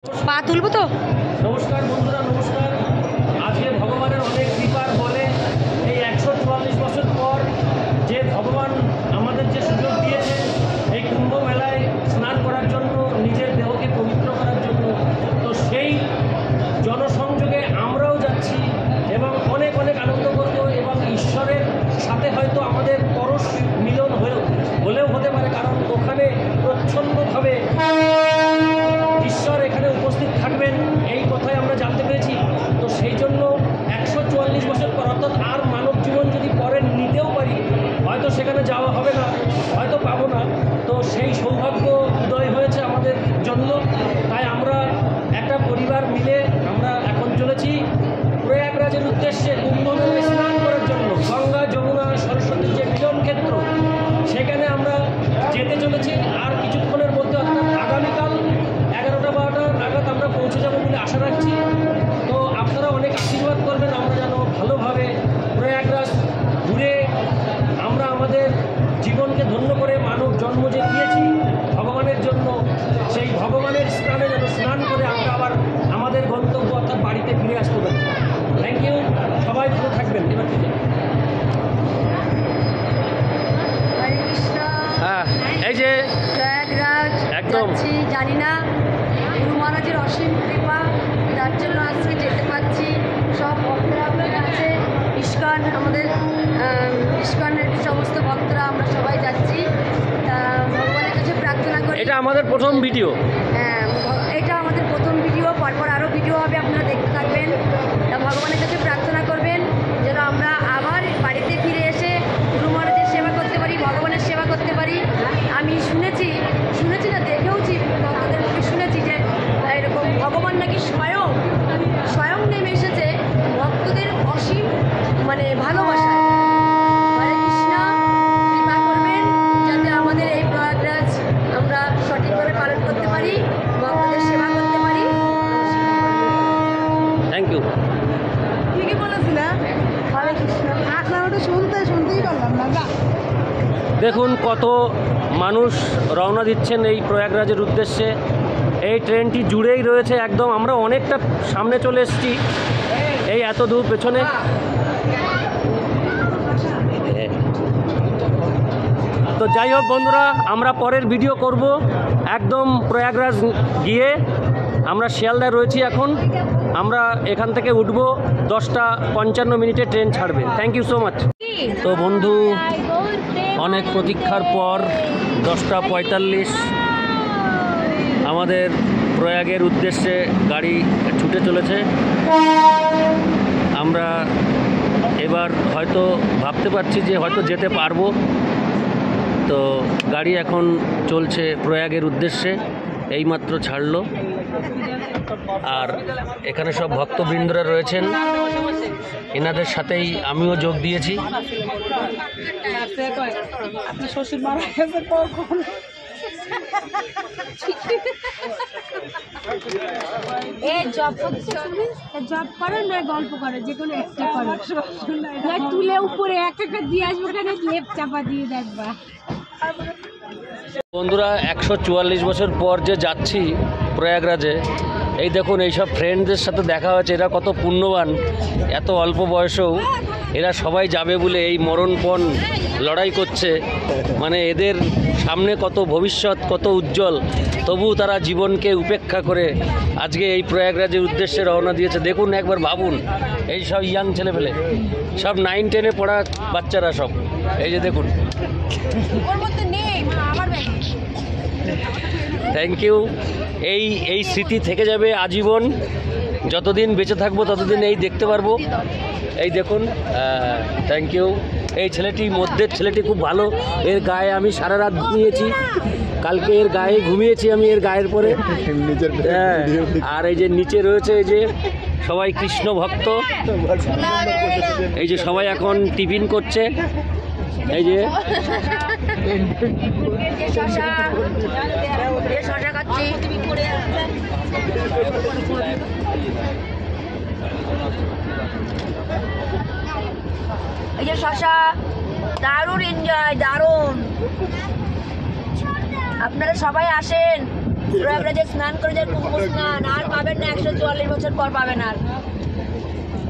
পা তুলবো তো। নমস্কার বন্ধুরা, নমস্কার। আজকে ভগবানের অনেক কৃপার বলে এই 144 বছর পর যে ভগবান আমাদের যে সুযোগ দিয়েছে এই কুম্ভ মেলায় স্নান করার জন্য, নিজের দেহকে পবিত্র করার জন্য, তো সেই জনসংযোগে আমরাও যাচ্ছি এবং অনেক অনেক আনন্দ করব এবং ঈশ্বরের সাথে হয়তো আমাদের পরশ মিলন হলেও হতে পারে, কারণ ওখানে প্রচ্ছন্নভাবে ঈশ্বর এখানে উপস্থিত থাকবেন এই কথাই আমরা জানতে পেরেছি। তো সেই জন্য 144 বছর পর, অর্থাৎ আর মানব জীবন যদি পরে নিতেও পারি, হয়তো সেখানে যাওয়া হবে না, হয়তো পাবো না, তো সেই সৌভাগ্য উদয় হয়েছে আমাদের জন্য। তাই আমরা একটা পরিবার মিলে আমরা এখন চলেছি প্রয়াগরাজের উদ্দেশ্যে কুম্ভ মেলায় স্নান করার জন্য। গঙ্গা, যমুনা, সরস্বতীর যে মিলন ক্ষেত্র, সেখানে আমরা যেতে চলেছি। আর কিছুক্ষণের মধ্যে, অর্থাৎ আগামীকাল 11টা-12টা নাগাদ আমরা পৌঁছে যাবো বলে আশা রাখছি। তো আপনারা অনেক আশীর্বাদ করবেন, আমরা যেন ভালোভাবে প্রয়াগরাজ ঘুরে আমরা আমাদের জীবনকে ধন্য করে মানব জন্ম যে দিয়েছি ভগবানের জন্য, সেই ভগবানের স্নানে যেন স্নান করে আমরা আবার আমাদের গন্তব্য অর্থাৎ বাড়িতে ফিরে আসতে পারি। থ্যাংক ইউ, সবাই ভালো থাকবেন। এবার থেকে হ্যাঁ, এই যে প্রয়াগরাজ একদম জানি না, গুরু মহারাজের অসীম কৃপা, তার জন্য আজকে যেতে পারছি। সব ভক্তরা আছে, ইস্কন, আমাদের ইস্কনের সমস্ত ভক্তরা আমরা সবাই যাচ্ছি। তা ভগবানের কাছে প্রার্থনা করি। এটা আমাদের প্রথম ভিডিও। হ্যাঁ, এটা আমাদের প্রথম ভিডিও, পরপর আরও ভিডিও হবে, আপনারা দেখতে থাকবেন। তা ভগবানের কাছে প্রার্থনা করবেন যেন আমরা আবার বাড়িতে ফিরে এসে গুরু মহারাজের সেবা করতে পারি, ভগবানের সেবা করতে পারি। আমি শুনেছি না, দেখেওছি, ভক্তদের মুখে শুনেছি যে এরকম ভগবান নাকি স্বয়ং নেমে এসেছে ভক্তদের অসীম ভালোবাসা। হরে কৃষ্ণ, কৃপা করবেন যাতে আমাদের এই প্রয়াগরাজ আমরা সঠিকভাবে পালন করতে পারি, ভক্তদের সেবা করতে পারি। Thank you. ঠিকই বলেছিলা। হরে কৃষ্ণ। ওটা শুনতেই পারলাম না। দেখুন কত মানুষ রওনা দিচ্ছেন এই প্রয়াগরাজের উদ্দেশ্যে। এই ট্রেনটি জুড়েই রয়েছে একদম। আমরা অনেকটা সামনে চলে এসেছি, এই এত দূর পেছনে। তো যাই হোক বন্ধুরা, আমরা পরের ভিডিও করব। একদম প্রয়াগরাজ গিয়ে আমরা শিয়ালদায় রয়েছি এখন। আমরা এখান থেকে উঠব 10:55 ট্রেন ছাড়বে। Thank you so much. তো বন্ধু, অনেক প্রতীক্ষার পর 10:45 আমাদের প্রয়াগের উদ্দেশ্যে গাড়ি ছুটে চলেছে। আমরা এবার হয়তো ভাবতে পারছি যে হয়তো যেতে পারবো। তো গাড়ি এখন চলছে প্রয়াগের উদ্দেশ্যে, এইমাত্র ছাড়লো। আর এখানে সব ভক্তবৃন্দরা রয়েছেন, এনাদের সাথেই আমিও যোগ দিয়েছি। জব করে না গল্প করে, যে কোনো একটা করে তুলে উপরে একটা দিয়ে আসবো, কেন লেপ চাপা দিয়ে দেখবা। বন্ধুরা, 144 বছর পর যে যাচ্ছি প্রয়াগরাজে, এই দেখুন এইসব ফ্রেন্ডদের সাথে দেখা হয়েছে। এরা কত পুণ্যবান, এত অল্প বয়সেও এরা সবাই যাবে বলে এই মরণপণ লড়াই করছে। এদের সামনে কত ভবিষ্যৎ, কত উজ্জ্বল, তবু তারা জীবনকে উপেক্ষা করে আজকে এই প্রয়াগরাজের উদ্দেশ্যে রওনা দিয়েছে। দেখুন, একবার ভাবুন, এই সব ইয়াং ছেলেপেলে, সব 9-10-এ পড়া বাচ্চারা সব, এই যে দেখুন। Thank you. এই স্মৃতি থেকে যাবে আজীবন। যতদিন বেঁচে থাকবো ততদিন এই দেখতে পারবো। এই দেখুন, থ্যাংক ইউ। এই ছেলেটি, মধ্যের ছেলেটি খুব ভালো। এর গায়ে আমি সারা রাত ঘুমিয়েছি, কালকে এর গায়ে ঘুমিয়েছি আমি, এর গায়ের পরে। হ্যাঁ, আর এই যে নিচে রয়েছে, এই যে সবাই কৃষ্ণ ভক্ত। এই যে সবাই এখন টিফিন করছে, এই যে শশা, দারুণ এনজয়, দারুণ। আপনারা সবাই আসেন, প্রয়াগরাজে স্নান করে যে কুম্ভ স্নান আর পাবেন না, 144 বছর পর পাবেন আর।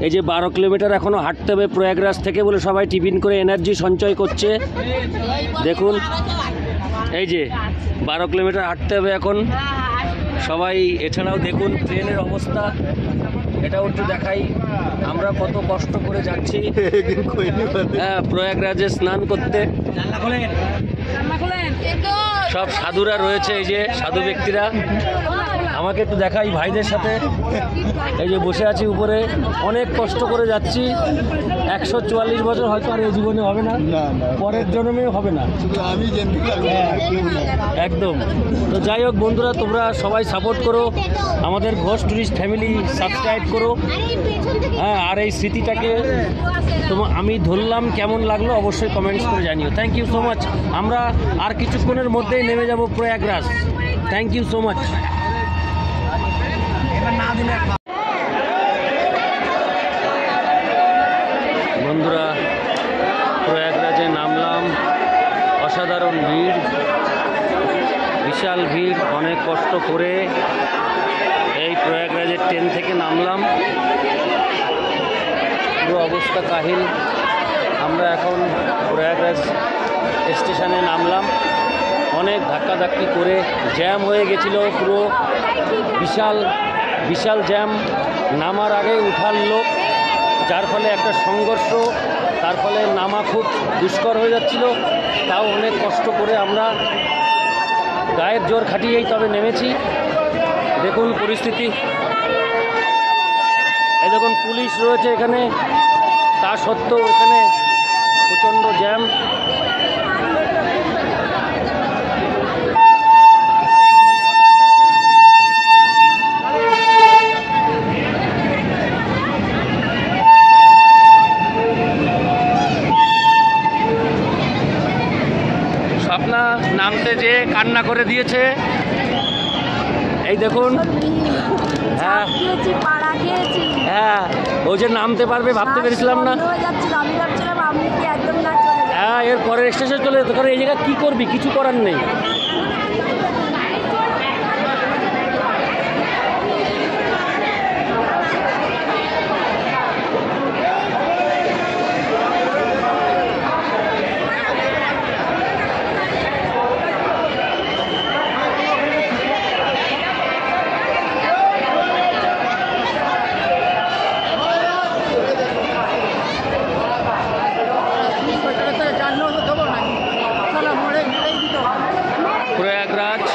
এই যে 12 কিলোমিটার এখনো হাঁটতে হবে প্রয়াগরাজ থেকে বলে সবাই টিফিন করে এনার্জি সঞ্চয় করছে। দেখুন এই যে 12 কিলোমিটার হাঁটতে হবে এখন সবাই। এছাড়াও দেখুন ট্রেনের অবস্থা, এটাও একটু দেখাই আমরা কত কষ্ট করে যাচ্ছি হ্যাঁ প্রয়াগরাজে স্নান করতে। সব সাধুরা রয়েছে, এই যে সাধু ব্যক্তিরা। আমাকে একটু দেখাই ভাইদের সাথে, এই যে বসে আছি উপরে, অনেক কষ্ট করে যাচ্ছি। 144 বছর হয়তো আর এই জীবনে হবে না, পরের জন্মেও হবে না একদম। তো যাই হোক বন্ধুরা, তোমরা সবাই সাপোর্ট করো আমাদের ঘোষ টুরিস্ট ফ্যামিলি, সাবস্ক্রাইব করো হ্যাঁ। আর এই স্মৃতিটাকে আমি ধরলাম, কেমন লাগলো অবশ্যই কমেন্টস করে জানিও। Thank you so much. আমরা আর কিছুক্ষণের মধ্যেই নেমে যাব Prayagraj. Thank you so much. বন্ধুরা প্রয়াগরাজে নামলাম, অসাধারণ ভিড়, বিশাল ভিড়। অনেক কষ্ট করে এই প্রয়াগরাজের ট্রেন থেকে নামলাম, পুরো অবস্থা কাহিল। আমরা এখন প্রয়াগরাজ স্টেশনে নামলাম, অনেক ধাক্কাধাক্কি করে, জ্যাম হয়ে গেছিল পুরো, বিশাল বিশাল জ্যাম। নামার আগে উঠার লোক, যার ফলে একটা সংঘর্ষ, তার ফলে নামা খুব দুষ্কর হয়ে যাচ্ছিল। তাও অনেক কষ্ট করে আমরা গায়ের জোর খাটিয়েই তবে নেমেছি। দেখুন পরিস্থিতি, এই দেখুন পুলিশ রয়েছে এখানে, তা সত্ত্বেও এখানে প্রচণ্ড জ্যাম। স্বপ্না নামতে যে কান্না করে দিয়েছে, এই দেখুন হ্যাঁ হ্যাঁ, ও যে নামতে পারবে ভাবতে পেরেছিলাম না। হ্যাঁ, এর পরের স্টেশনে চলে যেতে, কারণ এই জায়গায় কী করবি, কিছু করার নেই। প্রয়াগরাজ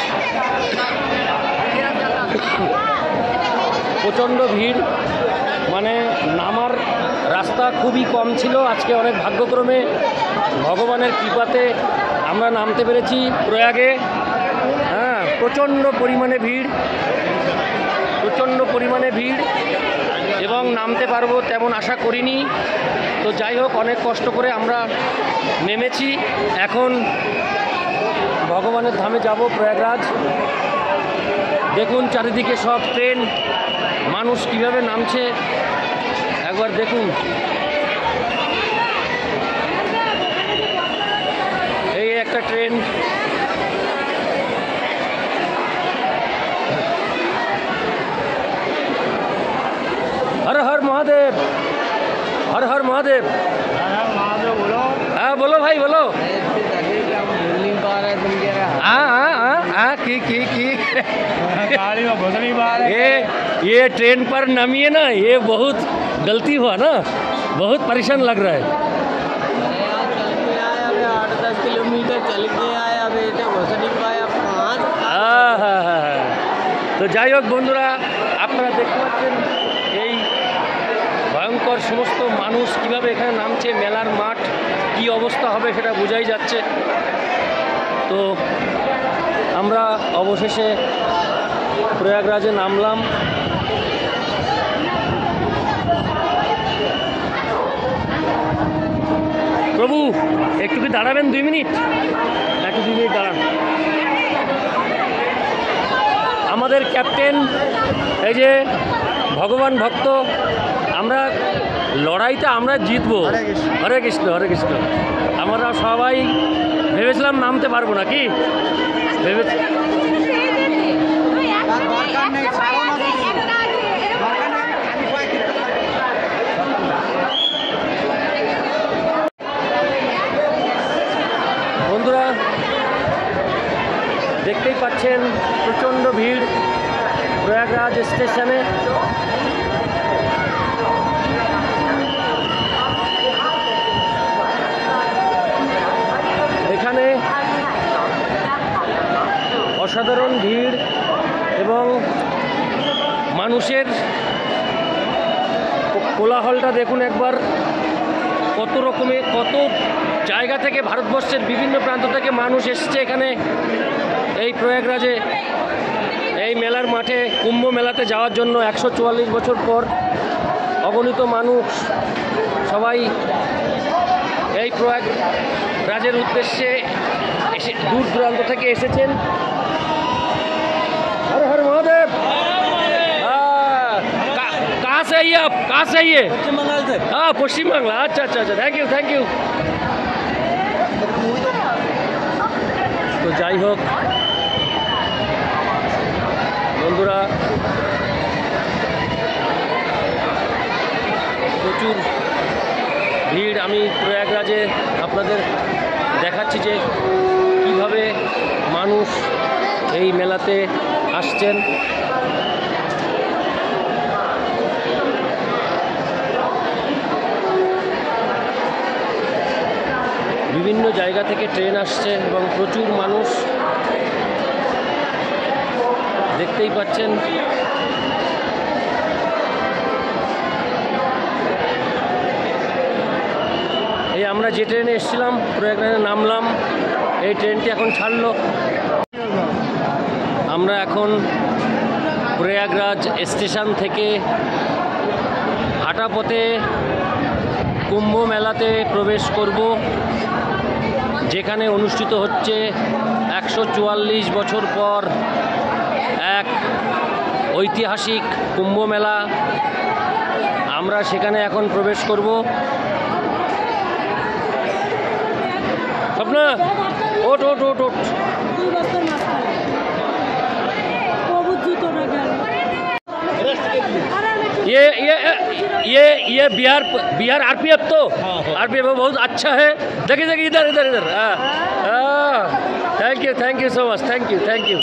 প্রচণ্ড ভিড়, মানে নামার রাস্তা খুবই কম ছিল। আজকে অনেক ভাগ্যক্রমে ভগবানের কৃপাতে আমরা নামতে পেরেছি প্রয়াগে। হ্যাঁ, প্রচণ্ড পরিমাণে ভিড়, প্রচণ্ড পরিমাণে ভিড়, এবং নামতে পারবো তেমন আশা করিনি। তো যাই হোক, অনেক কষ্ট করে আমরা নেমেছি। এখন ভগবানের ধামে যাব প্রয়াগরাজ। দেখুন চারিদিকে সব ট্রেন, মানুষ কিভাবে নামছে একবার দেখুন। এই একটা ট্রেন, হর হর মহাদেব, হর হর মহাদেব। হ্যাঁ বলো ভাই বলো। ये ट्रेन पर नमिए ना, ये बहुत गलती हुआ ना, बहुत परेशान लग रहा है। 8-10 किलोमीटर चल के आया, बेटा बस नहीं पाया। তো যাই হোক বন্ধুরা, আপনারা দেখতে পাচ্ছেন এই ভয়ঙ্কর সমস্ত মানুষ কিভাবে এখানে নামছে। মেলার মাঠ কি অবস্থা হবে সেটা বোঝাই যাচ্ছে। তো আমরা অবশেষে প্রয়াগরাজে নামলাম। প্রভু একটু কি দাঁড়াবেন 2 মিনিট? একটু 2 মিনিট দাঁড়ান। আমাদের ক্যাপ্টেন, এই যে ভগবান ভক্ত, আমরা লড়াইতে আমরা জিতবো। হরে কৃষ্ণ হরে কৃষ্ণ। আমরা সবাই ভেবেছিলাম নামতে পারবো না, কি ভেবেছি দরকার নেই, ছাড়ো না দিদি। দরকার নেই, আমি কয়েকদিন বন্ধুরা দেখতেই পাচ্ছেন প্রচণ্ড ভিড় প্রয়াগরাজ স্টেশনে। এখানে অসাধারণ ভিড় এবং মানুষের কোলাহলটা দেখুন একবার। কত রকমের কত জায়গা থেকে ভারতবর্ষের বিভিন্ন প্রান্ত থেকে মানুষ এসছে এখানে এই প্রয়াগরাজে এই মেলার মাঠে কুম্ভ মেলাতে যাওয়ার জন্য। 144 বছর পর অগণিত মানুষ সবাই এই প্রয়াগরাজের উদ্দেশ্যে এসে দূর দূরান্ত থেকে এসেছেন। हर हर महादेव। कहाँ से आइए आप? कहाँ से आइए? पश्चिम बंगाल से। हाँ पश्चिम बांग्ला। अच्छा अच्छा अच्छा, थैंक यू थैंक यू। তো যাই হোক বন্ধুরা, প্রচুর ভিড়। আমি প্রয়াগরাজে আপনাদের দেখাচ্ছি যে কিভাবে মানুষ এই মেলাতে আসছেন। বিভিন্ন জায়গা থেকে ট্রেন আসছে এবং প্রচুর মানুষ দেখতেই পাচ্ছেন। এই আমরা যে ট্রেনে এসেছিলাম প্রয়াগরাজে নামলাম, এই ট্রেনটি এখন ছাড়লো। আমরা এখন প্রয়াগরাজ স্টেশন থেকে হাঁটা পথে কুম্ভ মেলাতে প্রবেশ করব, যেখানে অনুষ্ঠিত হচ্ছে 144 বছর পর এক ঐতিহাসিক কুম্ভ মেলা। আমরা সেখানে এখন প্রবেশ করব। স্বপ্না ওট ওট ওট ওট। ये बिहार आरपीएफ तो आरपीएफ बहुत अच्छा है। देखिए देखिए इधर इधर इधर। Thank you so much, thank you.